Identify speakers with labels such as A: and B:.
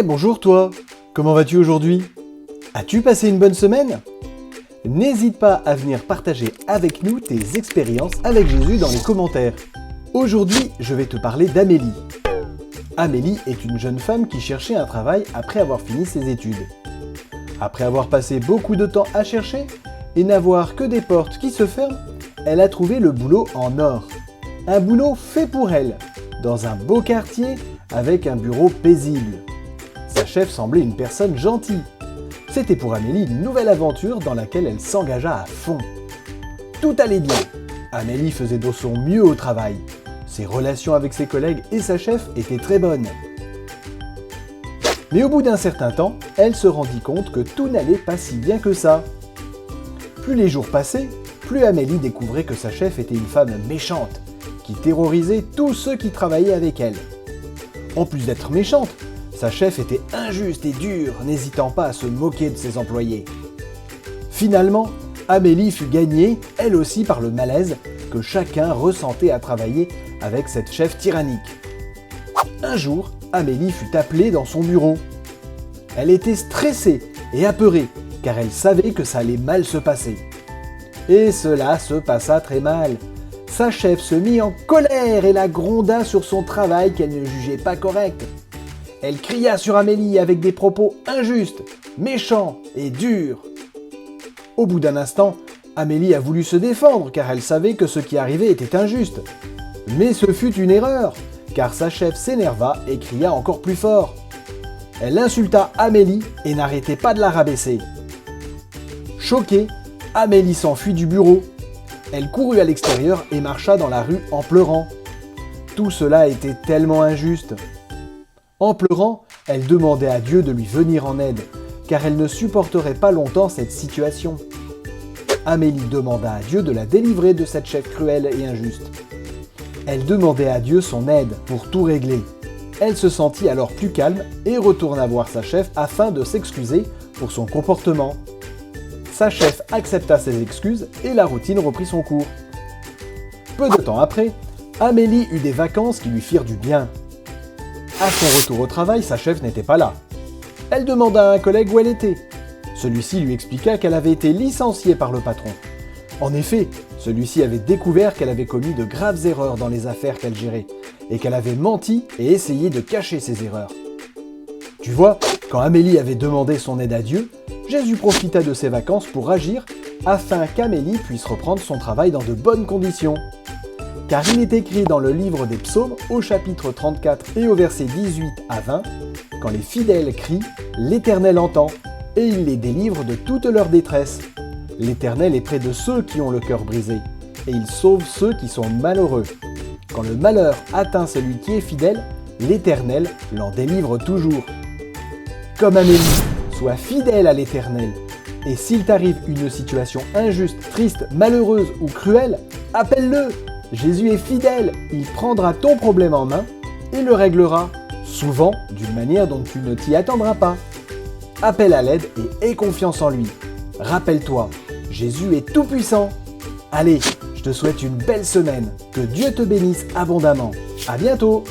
A: bonjour toi. Comment vas-tu aujourd'hui? As-tu passé une bonne semaine? N'hésite pas à venir partager avec nous tes expériences avec Jésus dans les commentaires. Aujourd'hui, je vais te parler d'Amélie. Amélie est une jeune femme qui cherchait un travail après avoir fini ses études. Après avoir passé beaucoup de temps à chercher et n'avoir que des portes qui se ferment, elle a trouvé le boulot en or. Un boulot fait pour elle, dans un beau quartier avec un bureau paisible. Sa chef semblait une personne gentille. C'était pour Amélie une nouvelle aventure dans laquelle elle s'engagea à fond. Tout allait bien. Amélie faisait de son mieux au travail. Ses relations avec ses collègues et sa chef étaient très bonnes. Mais au bout d'un certain temps, elle se rendit compte que tout n'allait pas si bien que ça. Plus les jours passaient, plus Amélie découvrait que sa chef était une femme méchante, qui terrorisait tous ceux qui travaillaient avec elle. En plus d'être méchante, sa chef était injuste et dure, n'hésitant pas à se moquer de ses employés. Finalement, Amélie fut gagnée, elle aussi, par le malaise que chacun ressentait à travailler avec cette chef tyrannique. Un jour, Amélie fut appelée dans son bureau. Elle était stressée et apeurée, car elle savait que ça allait mal se passer. Et cela se passa très mal. Sa chef se mit en colère et la gronda sur son travail qu'elle ne jugeait pas correct. Elle cria sur Amélie avec des propos injustes, méchants et durs. Au bout d'un instant, Amélie a voulu se défendre car elle savait que ce qui arrivait était injuste. Mais ce fut une erreur, car sa chef s'énerva et cria encore plus fort. Elle insulta Amélie et n'arrêtait pas de la rabaisser. Choquée, Amélie s'enfuit du bureau. Elle courut à l'extérieur et marcha dans la rue en pleurant. Tout cela était tellement injuste. En pleurant, elle demandait à Dieu de lui venir en aide, car elle ne supporterait pas longtemps cette situation. Amélie demanda à Dieu de la délivrer de cette chef cruelle et injuste. Elle demandait à Dieu son aide pour tout régler. Elle se sentit alors plus calme et retourna voir sa chef afin de s'excuser pour son comportement. Sa chef accepta ses excuses et la routine reprit son cours. Peu de temps après, Amélie eut des vacances qui lui firent du bien. À son retour au travail, sa chef n'était pas là. Elle demanda à un collègue où elle était. Celui-ci lui expliqua qu'elle avait été licenciée par le patron. En effet, celui-ci avait découvert qu'elle avait commis de graves erreurs dans les affaires qu'elle gérait, et qu'elle avait menti et essayé de cacher ses erreurs. Tu vois, quand Amélie avait demandé son aide à Dieu, Jésus profita de ses vacances pour agir afin qu'Amélie puisse reprendre son travail dans de bonnes conditions. Car il est écrit dans le livre des Psaumes, au chapitre 34 et au verset 18 à 20, « Quand les fidèles crient, l'Éternel entend, et il les délivre de toute leur détresse. L'Éternel est près de ceux qui ont le cœur brisé, et il sauve ceux qui sont malheureux. Quand le malheur atteint celui qui est fidèle, l'Éternel l'en délivre toujours. » Comme Amélie, sois fidèle à l'Éternel. Et s'il t'arrive une situation injuste, triste, malheureuse ou cruelle, appelle-le. Jésus est fidèle, il prendra ton problème en main et le réglera, souvent d'une manière dont tu ne t'y attendras pas. Appelle à l'aide et aie confiance en lui. Rappelle-toi, Jésus est tout-puissant. Allez, je te souhaite une belle semaine, que Dieu te bénisse abondamment. À bientôt.